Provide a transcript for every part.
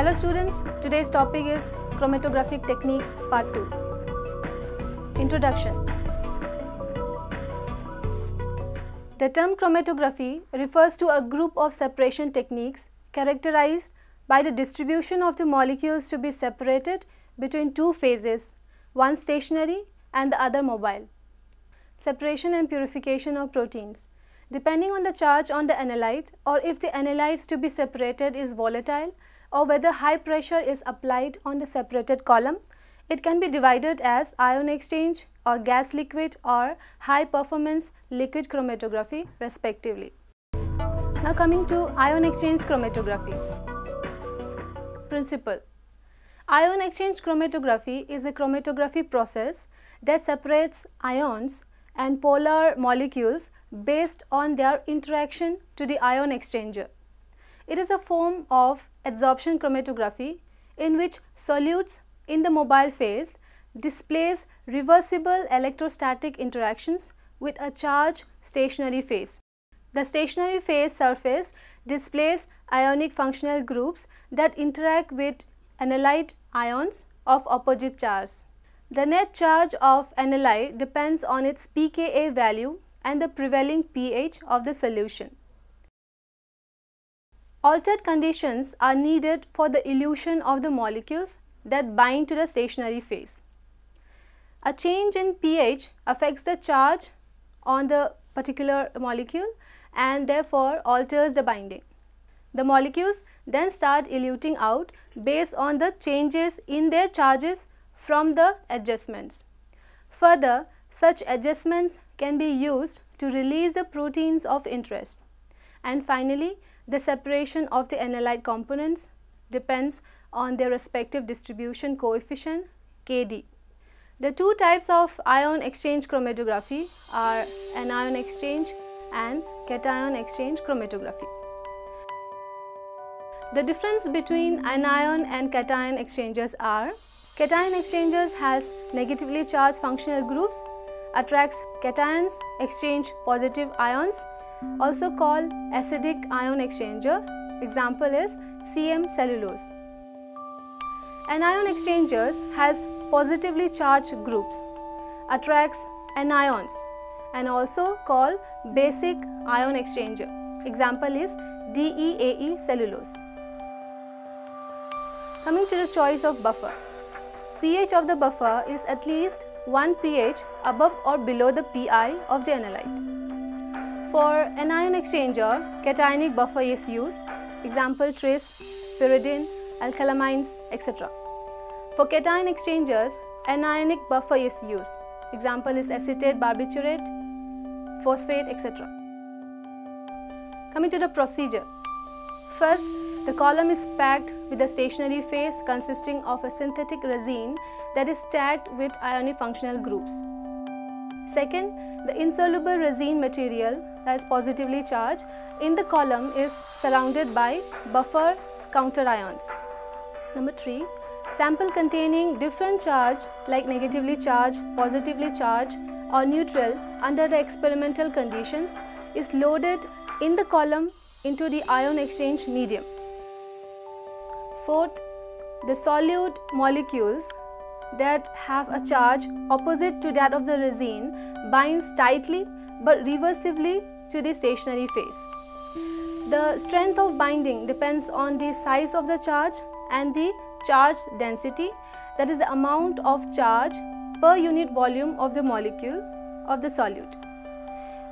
Hello students, today's topic is chromatographic techniques part 2. Introduction. The term chromatography refers to a group of separation techniques characterized by the distribution of the molecules to be separated between two phases, one stationary and the other mobile. Separation and purification of proteins. Depending on the charge on the analyte, or if the analytes to be separated is volatile, or whether high pressure is applied on the separated column, it can be divided as ion exchange or gas liquid or high performance liquid chromatography respectively. Now coming to ion exchange chromatography. Principle. Ion exchange chromatography is a chromatography process that separates ions and polar molecules based on their interaction to the ion exchanger. It is a form of adsorption chromatography in which solutes in the mobile phase displays reversible electrostatic interactions with a charged stationary phase. The stationary phase surface displays ionic functional groups that interact with analyte ions of opposite charge. The net charge of analyte depends on its pKa value and the prevailing pH of the solution. Altered conditions are needed for the elution of the molecules that bind to the stationary phase. A change in pH affects the charge on the particular molecule and therefore alters the binding. The molecules then start eluting out based on the changes in their charges from the adjustments. Further, such adjustments can be used to release the proteins of interest. And finally, the separation of the analyte components depends on their respective distribution coefficient Kd. The two types of ion exchange chromatography are anion exchange and cation exchange chromatography. The difference between anion and cation exchangers are: cation exchangers has negatively charged functional groups, attracts cations, exchange positive ions, also called acidic ion exchanger. Example is CM cellulose. Anion exchangers has positively charged groups, attracts anions, and also called basic ion exchanger. Example is DEAE cellulose. Coming to the choice of buffer. pH of the buffer is at least 1 pH above or below the pI of the analyte. For anion exchanger, cationic buffer is used. Example tris, pyridine, alkylamines, etc. For cation exchangers, anionic buffer is used. Example is acetate, barbiturate, phosphate, etc. Coming to the procedure. First, the column is packed with a stationary phase consisting of a synthetic resin that is stacked with ionic functional groups. Second, the insoluble resin material that is positively charged in the column is surrounded by buffer counterions. Number 3, sample containing different charge like negatively charged, positively charged or neutral under the experimental conditions is loaded in the column into the ion exchange medium. Fourth, the solute molecules that have a charge opposite to that of the resin binds tightly but reversibly to the stationary phase. The strength of binding depends on the size of the charge and the charge density, that is the amount of charge per unit volume of the molecule of the solute.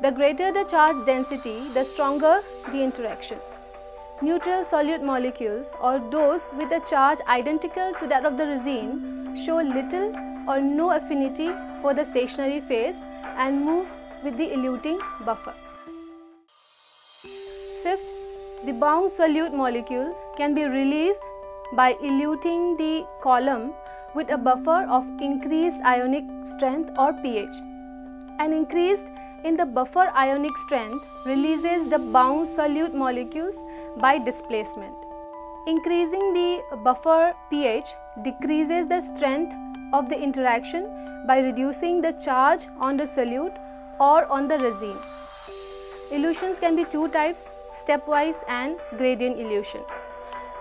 The greater the charge density, the stronger the interaction. Neutral solute molecules or those with a charge identical to that of the resin show little or no affinity for the stationary phase and move with the eluting buffer. Fifth, the bound solute molecule can be released by eluting the column with a buffer of increased ionic strength or pH. An increase in the buffer ionic strength releases the bound solute molecules by displacement. Increasing the buffer pH decreases the strength of the interaction by reducing the charge on the solute or on the resin. Elutions can be two types, stepwise and gradient elution.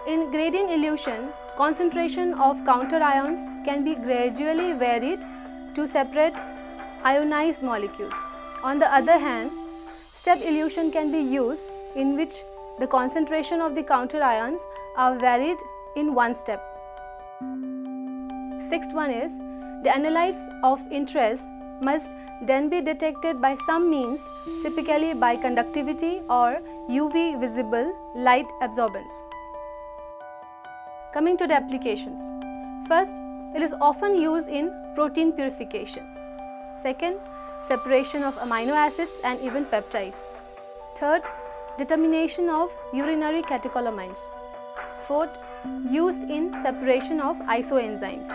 In gradient elution, concentration of counter ions can be gradually varied to separate ionized molecules. On the other hand, step elution can be used in which the concentration of the counter ions are varied in one step. Sixth one is, the analytes of interest must then be detected by some means, typically by conductivity or UV visible light absorbance. Coming to the applications. First, it is often used in protein purification. Second, separation of amino acids and even peptides. Third, determination of urinary catecholamines. Fourth, used in separation of isoenzymes.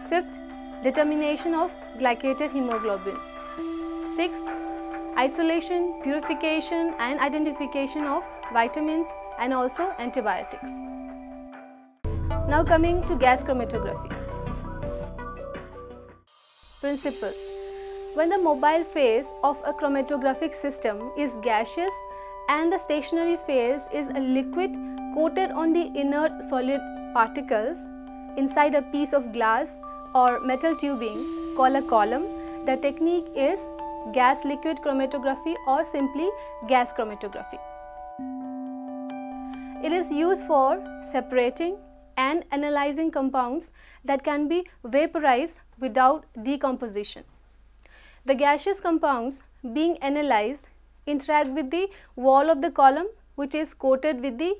Fifth, determination of glycated hemoglobin. Sixth, isolation, purification and identification of vitamins and also antibiotics. Now coming to gas chromatography. Principle. When the mobile phase of a chromatographic system is gaseous and the stationary phase is a liquid coated on the inert solid particles inside a piece of glass or metal tubing called a column, the technique is gas-liquid chromatography or simply gas chromatography. It is used for separating and analyzing compounds that can be vaporized without decomposition. The gaseous compounds being analyzed interact with the wall of the column, which is coated with the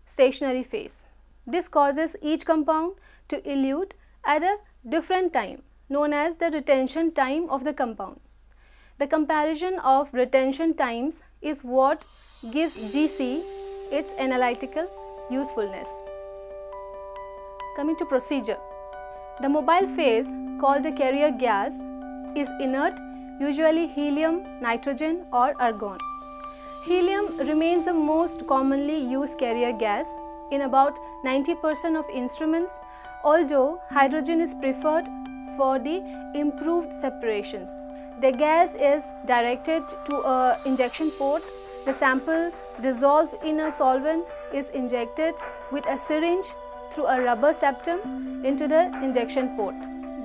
stationary phase. This causes each compound to elute at a different time, known as the retention time of the compound. The comparison of retention times is what gives GC its analytical usefulness. Coming to procedure. The mobile phase, called a carrier gas, is inert, usually helium, nitrogen or argon. Helium remains the most commonly used carrier gas in about 90% of instruments, although hydrogen is preferred for the improved separations. The gas is directed to an injection port. The sample dissolved in a solvent is injected with a syringe through a rubber septum into the injection port.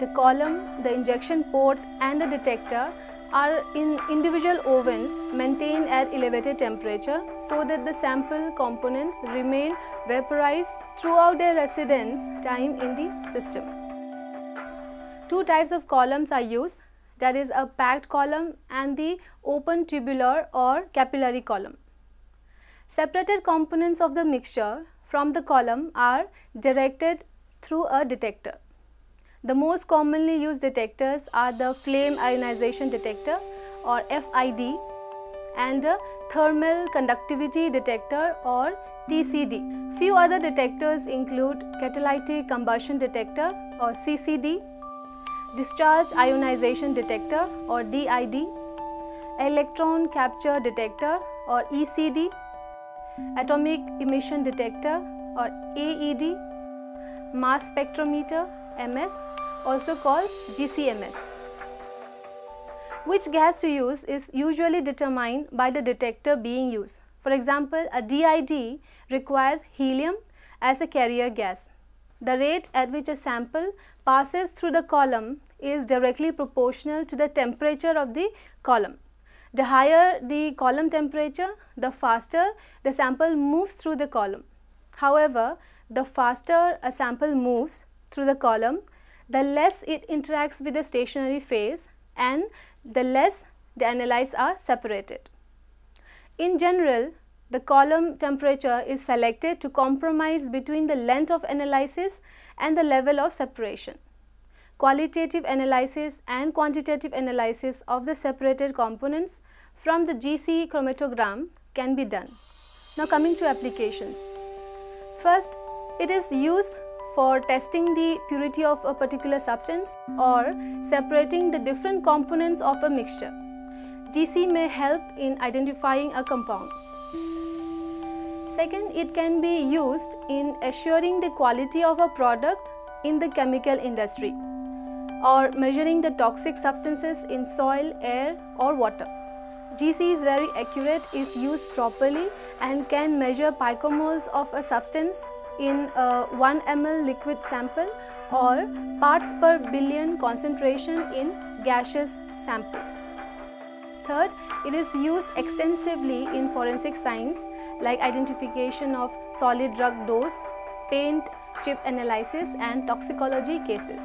The column, the injection port and the detector are in individual ovens maintained at elevated temperature so that the sample components remain vaporized throughout their residence time in the system. Two types of columns are used, that is a packed column and the open tubular or capillary column. Separated components of the mixture from the column are directed through a detector. The most commonly used detectors are the flame ionization detector or FID and the thermal conductivity detector or TCD. Few other detectors include catalytic combustion detector or CCD, discharge ionization detector or DID, electron capture detector or ECD, atomic emission detector or AED, mass spectrometer MS, also called GCMS. Which gas to use is usually determined by the detector being used. For example, a DID requires helium as a carrier gas. The rate at which a sample passes through the column is directly proportional to the temperature of the column. The higher the column temperature, the faster the sample moves through the column. However, the faster a sample moves through the column, the less it interacts with the stationary phase and the less the analytes are separated. In general, the column temperature is selected to compromise between the length of analysis and the level of separation. Qualitative analysis and quantitative analysis of the separated components from the GC chromatogram can be done. Now coming to applications. First, it is used for testing the purity of a particular substance or separating the different components of a mixture. GC may help in identifying a compound. Second, it can be used in assuring the quality of a product in the chemical industry or measuring the toxic substances in soil, air or water. GC is very accurate if used properly and can measure picomoles of a substance in a 1 ml liquid sample or parts per billion concentration in gaseous samples. Third, it is used extensively in forensic science like identification of solid drug dose, paint chip analysis and toxicology cases.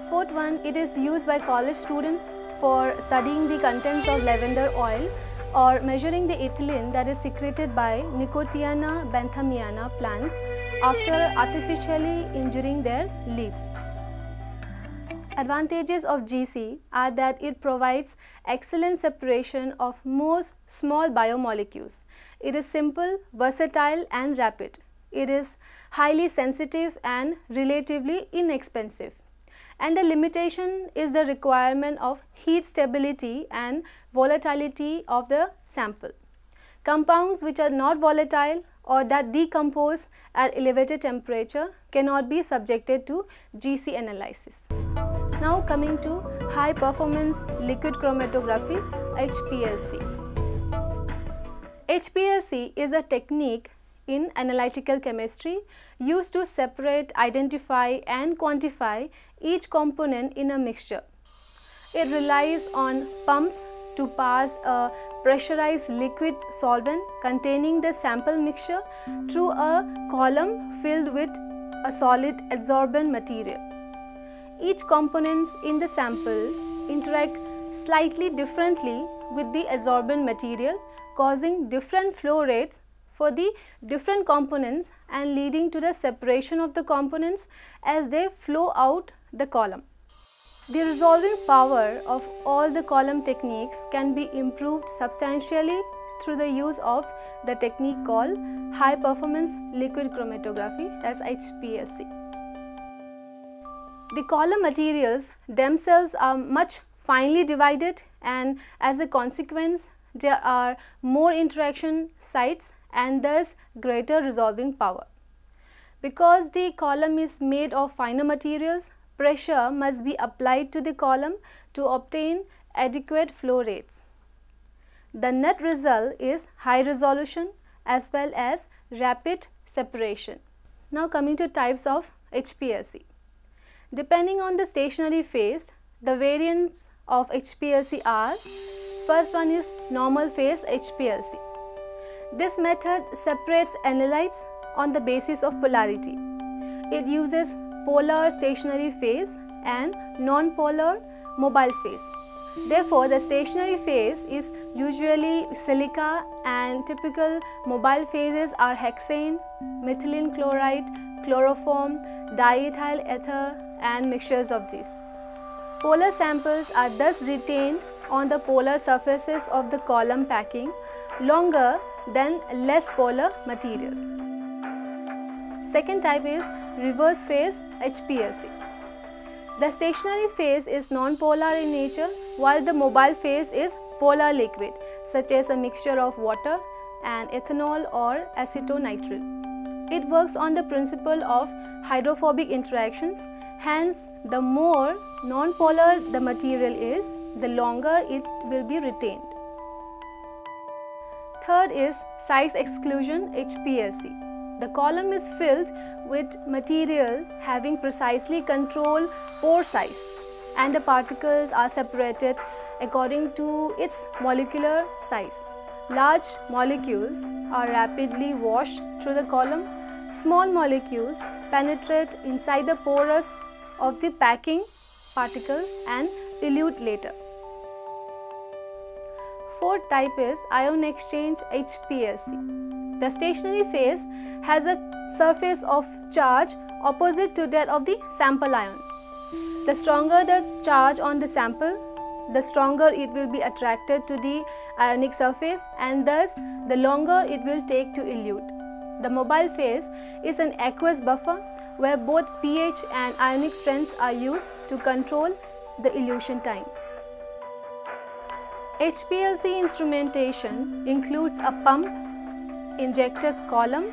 Fourth one, it is used by college students for studying the contents of lavender oil or measuring the ethylene that is secreted by Nicotiana benthamiana plants after artificially injuring their leaves. Advantages of GC are that it provides excellent separation of most small biomolecules. It is simple, versatile and rapid. It is highly sensitive and relatively inexpensive. And the limitation is the requirement of heat stability and volatility of the sample. Compounds which are not volatile or that decompose at elevated temperature cannot be subjected to GC analysis. Now coming to high performance liquid chromatography, HPLC. HPLC is a technique in analytical chemistry used to separate, identify and quantify each component in a mixture. It relies on pumps to pass a pressurized liquid solvent containing the sample mixture through a column filled with a solid adsorbent material. Each components in the sample interact slightly differently with the adsorbent material, causing different flow rates for the different components and leading to the separation of the components as they flow out the column. The resolving power of all the column techniques can be improved substantially through the use of the technique called high performance liquid chromatography as HPLC. The column materials themselves are much finely divided and as a consequence there are more interaction sites and thus greater resolving power. Because the column is made of finer materials, pressure must be applied to the column to obtain adequate flow rates. The net result is high resolution as well as rapid separation. Now coming to types of HPLC. Depending on the stationary phase, the variants of HPLC are: first one is normal phase HPLC. This method separates analytes on the basis of polarity. It uses polar stationary phase and non-polar mobile phase. Therefore, the stationary phase is usually silica and typical mobile phases are hexane, methylene chloride, chloroform, diethyl ether and mixtures of these. Polar samples are thus retained on the polar surfaces of the column packing longer than less polar materials. Second type is reverse phase HPLC. The stationary phase is non-polar in nature while the mobile phase is polar liquid such as a mixture of water and ethanol or acetonitrile. It works on the principle of hydrophobic interactions, hence the more non-polar the material is, the longer it will be retained. Third is size exclusion HPLC. The column is filled with material having precisely controlled pore size and the particles are separated according to its molecular size. Large molecules are rapidly washed through the column. Small molecules penetrate inside the pores of the packing particles and elute later. Fourth type is ion exchange HPLC. The stationary phase has a surface of charge opposite to that of the sample ions. The stronger the charge on the sample, the stronger it will be attracted to the ionic surface and thus the longer it will take to elute. The mobile phase is an aqueous buffer where both pH and ionic strengths are used to control the elution time. HPLC instrumentation includes a pump, injector column,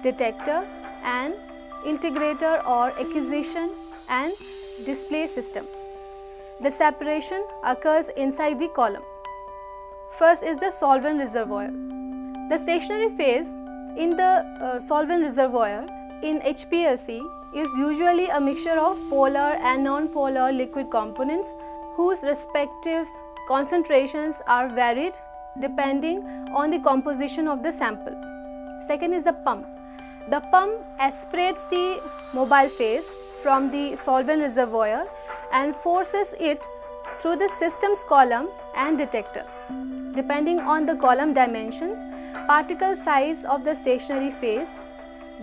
detector and integrator or acquisition and display system. The separation occurs inside the column. First is the solvent reservoir. The stationary phase in the solvent reservoir in HPLC is usually a mixture of polar and non-polar liquid components whose respective concentrations are varied depending on the composition of the sample. Second is the pump. The pump aspirates the mobile phase from the solvent reservoir and forces it through the system's column and detector. Depending on the column dimensions, particle size of the stationary phase,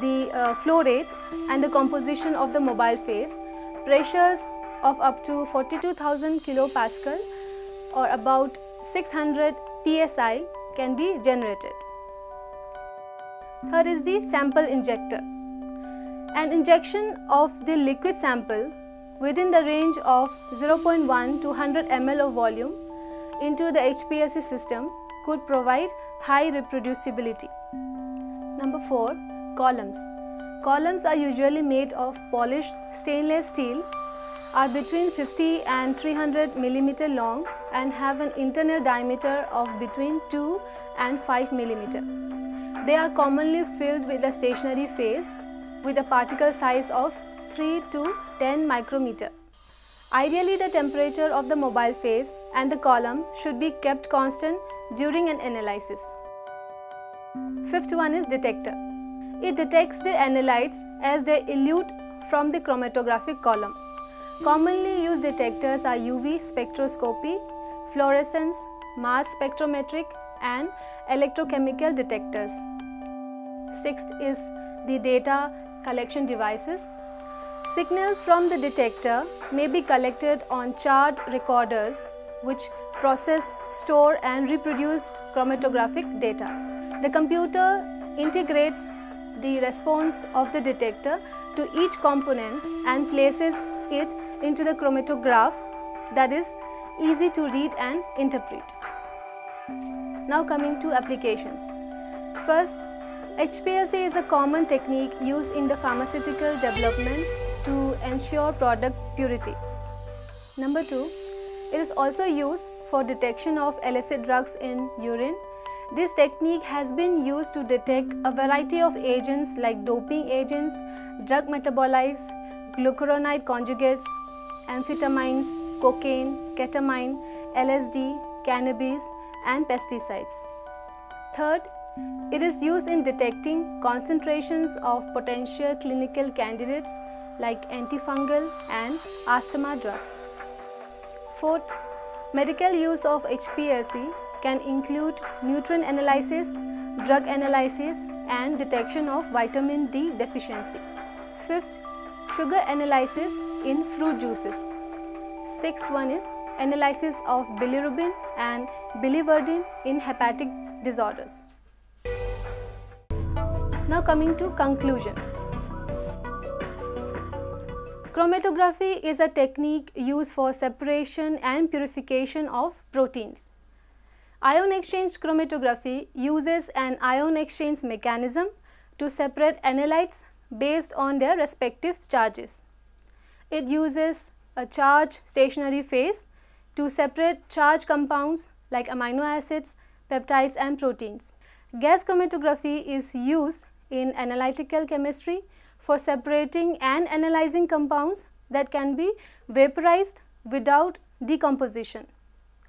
the flow rate and the composition of the mobile phase, pressures of up to 42,000 kilopascal or about 600 psi can be generated. Third is the sample injector. An injection of the liquid sample within the range of 0.1 to 100 ml of volume into the HPLC system could provide high reproducibility. Number 4. Columns. Columns are usually made of polished stainless steel, are between 50 and 300 mm long and have an internal diameter of between 2 and 5 mm. They are commonly filled with a stationary phase with a particle size of 3 to 10 micrometer. Ideally, the temperature of the mobile phase and the column should be kept constant during an analysis. Fifth one is detector. It detects the analytes as they elute from the chromatographic column. Commonly used detectors are UV spectroscopy, fluorescence, mass spectrometric and electrochemical detectors. Sixth is the data collection devices. Signals from the detector may be collected on chart recorders which process, store and reproduce chromatographic data. The computer integrates the response of the detector to each component and places it into the chromatograph that is easy to read and interpret. Now coming to applications. First, HPLC is a common technique used in the pharmaceutical development to ensure product purity. Number 2, it is also used for detection of illicit drugs in urine. This technique has been used to detect a variety of agents like doping agents, drug metabolites, glucuronide conjugates, amphetamines, cocaine, ketamine, LSD, cannabis, and pesticides. Third, it is used in detecting concentrations of potential clinical candidates like antifungal and asthma drugs. Fourth, medical use of HPLC can include nutrient analysis, drug analysis, and detection of vitamin D deficiency. Fifth, sugar analysis in fruit juices. Sixth one is analysis of bilirubin and biliverdin in hepatic disorders. Now coming to conclusion. Chromatography is a technique used for separation and purification of proteins. Ion exchange chromatography uses an ion exchange mechanism to separate analytes based on their respective charges. It uses a charge stationary phase to separate charged compounds like amino acids, peptides and proteins. Gas chromatography is used in analytical chemistry for separating and analyzing compounds that can be vaporized without decomposition.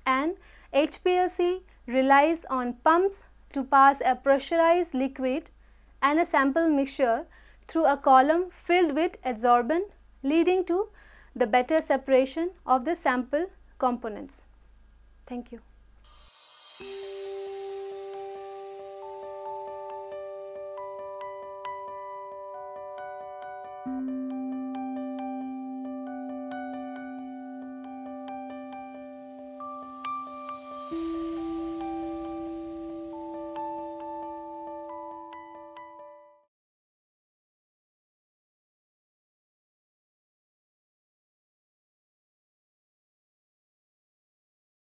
And HPLC relies on pumps to pass a pressurized liquid and a sample mixture through a column filled with adsorbent, leading to the better separation of the sample components. Thank you.